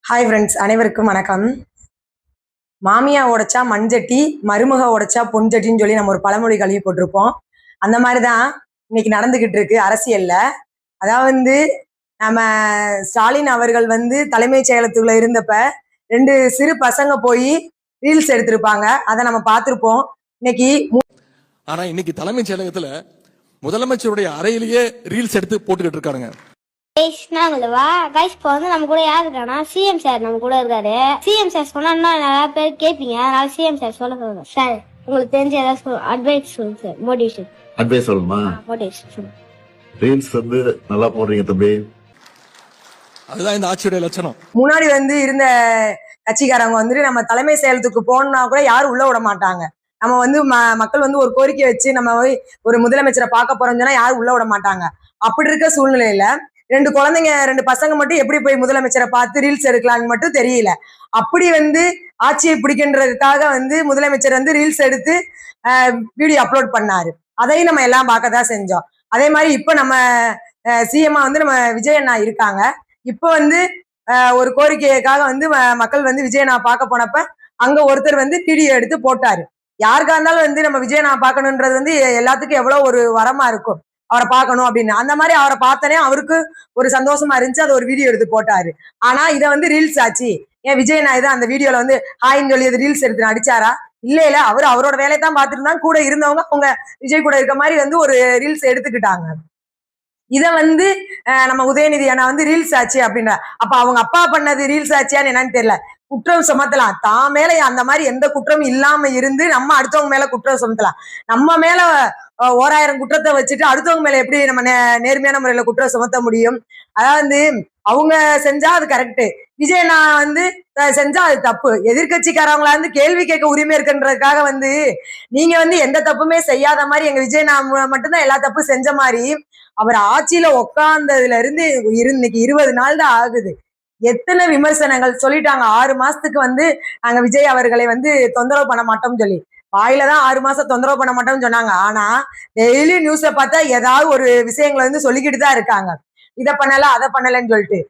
Hi friends, அனைவருக்கும் வணக்கம். மாமியா உடைச்சா மண்சட்டி, மருமக உடைச்சா பொன்சட்டின்னு சொல்லி நம்ம ஒரு பழமொழி கழுவி போட்டிருப்போம். அந்த மாதிரி தான் இன்னைக்கு நடந்துகிட்டு இருக்கு அரசியல்ல. அதாவது நம்ம ஸ்டாலின் அவர்கள் தலைமைச் செயலகத்துக்குள்ள இருந்தப்ப 2 சிறு பசங்க போய் ரீல்ஸ் எடுத்திருப்பாங்க. அதை நம்ம பார்த்திருப்போம். இன்னைக்கு தலைமைச் செயலகத்துல முதலமைச்சருடைய அறையிலேயே ரீல்ஸ் எடுத்து போட்டுக்கிட்டு இருக்காங்க. இப்போ நம்ம கூட யாரு இருக்கானா, சிஎம் சார் நம்ம கூட இருக்காரு. சிஎம் சார் சொன்னா நிறைய பேர் கேட்பீங்க, அதனால சிஎம் சார் சொல்ல சொல்லுங்க சார். உங்களுக்கு தெரிஞ்ச ஏதாவது அட்வைஸ் சொல்லுங்க சார். மோட்டிவேஷன் அட்வைஸ் சொல்லணுமா? மோட்டிவேஷன் சொல்லுங்க. ரீல்ஸ் நல்லா போடுறீங்க தம்பி. அதுதான் இந்த ஆட்சியுடைய லட்சணம். முன்னாடி இருந்த கட்சிக்காரங்க நம்ம தலைமை செயலகத்துக்கு போனா கூட யாரும் உள்ள விட மாட்டாங்க. நம்ம மக்கள் ஒரு கோரிக்கை வச்சு நம்ம ஒரு முதலமைச்சரை பார்க்க போறோம்னு சொன்னா யாரும் உள்ள விட மாட்டாங்க. அப்படி இருக்க சூழ்நிலையில 2 குழந்தைங்க 2 பசங்க மட்டும் எப்படி போய் முதலமைச்சரை பார்த்து ரீல்ஸ் எடுக்கலான்னு மட்டும் தெரியல. அப்படி ஆட்சியை பிடிக்கின்றதுக்காக முதலமைச்சர் ரீல்ஸ் எடுத்து வீடியோ அப்லோட் பண்ணாரு. அதையும் நம்ம எல்லாம் பார்க்கதான் செஞ்சோம். அதே மாதிரி இப்ப நம்ம சிஎம்மா நம்ம விஜய் அண்ணா இருக்காங்க. இப்ப ஒரு கோரிக்கைக்காக மக்கள் விஜய் அண்ணா பார்க்க போனப்ப அங்க ஒருத்தர் வீடியோ எடுத்து போட்டாரு. யாருக்கா இருந்தாலும் நம்ம விஜய் அண்ணா பார்க்கணுன்றது எல்லாத்துக்கும் எவ்வளவு ஒரு வரமா இருக்கும், அவரை பார்க்கணும் அப்படின்னு. அந்த மாதிரி அவரை பார்த்தனே அவருக்கு ஒரு சந்தோஷமா இருந்துச்சு. அது ஒரு வீடியோ எடுத்து போட்டாரு. ஆனா இதை ரீல்ஸ் ஆச்சு. ஏன் விஜய் நாயுடு அந்த வீடியோல ஹாய்ன்னு சொல்லி அது ரீல்ஸ் எடுத்து அடிச்சாரா? இல்ல அவரோட வேலையை தான் பார்த்துட்டு இருந்தாங்க. கூட இருந்தவங்க அவங்க விஜய் கூட இருக்க மாதிரி ஒரு ரீல்ஸ் எடுத்துக்கிட்டாங்க. இத நம்ம உதயநிதி அண்ணா ரீல்ஸ் ஆச்சு அப்படின்ற. அப்ப அவங்க அப்பா பண்ணது ரீல்ஸ் ஆச்சியான்னு என்னன்னு தெரியல. குற்றம் சுமத்தலாம். தான் மேல அந்த மாதிரி எந்த குற்றமும் இல்லாம இருந்து நம்ம அடுத்தவங்க மேல குற்றம் சுமத்தலாம். நம்ம மேல 1000 குற்றத்தை வச்சுட்டு அடுத்தவங்க மேல எப்படி நம்ம நேர்மையான முறையில குற்றம் சுமத்த முடியும்? அதாவது அவங்க செஞ்சா அது கரெக்ட், விஜய் அண்ணா செஞ்சா அது தப்பு. எதிர்கட்சிக்காரவங்களா கேள்வி கேட்க உரிமை இருக்குன்றதுக்காக நீங்க எந்த தப்புமே செய்யாத மாதிரி எங்க விஜய் அண்ணா மட்டும்தான் எல்லா தப்பும் செஞ்ச மாதிரி அவர் ஆட்சியில உட்கார்ந்ததுல இருந்து இன்னைக்கு 20 நாள் தான் ஆகுது. எத்தனை விமர்சனங்கள் சொல்லிட்டாங்க. 6 மாசத்துக்கு நாங்க விஜய் அவர்களை தொந்தரவு பண்ண மாட்டோம்னு சொல்லி. வாயில தான் 6 மாசம் தொந்தரவு பண்ண மாட்டோம்னு சொன்னாங்க. ஆனா டெய்லி நியூஸ பார்த்தா ஏதாவது ஒரு விஷயங்களை சொல்லிக்கிட்டு தான் இருக்காங்க. இதை பண்ணல அதை பண்ணலன்னு சொல்லிட்டு.